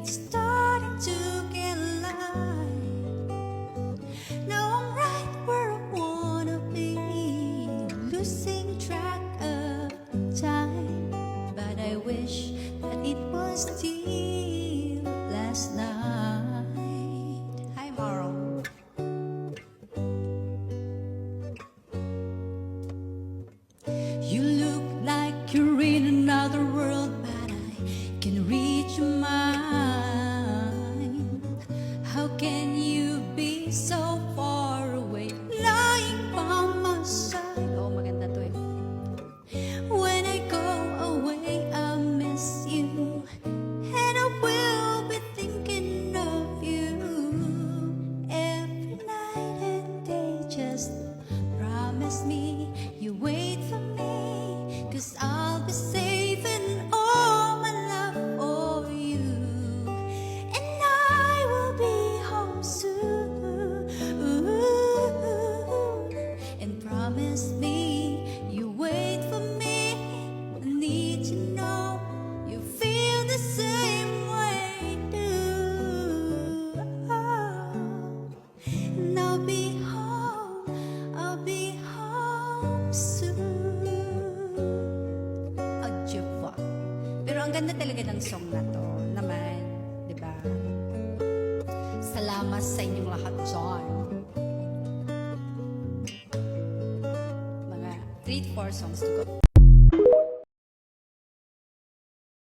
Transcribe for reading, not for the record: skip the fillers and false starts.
it's starting to get light. Now I'm right where I wanna be, losing track of time. But I wish that it was still last night. Hi, Marl. You look like you're in another world, but I can read your mind. How can you be so far away, lying by my side? Oh, maganda to eh. When I go away, I miss you, and I will be thinking of you every night and day. Just promise me you wait for me, 'cause I'll be saving all my love for you, and I will be home soon. And promise me you wait for me. I need to know you feel the same way too. And I'll be home soon. Adjua. Pero ang ganda talaga ng song na to naman, di ba? Salamat sa inyong lahat dyan. Mga 3-4 songs to go.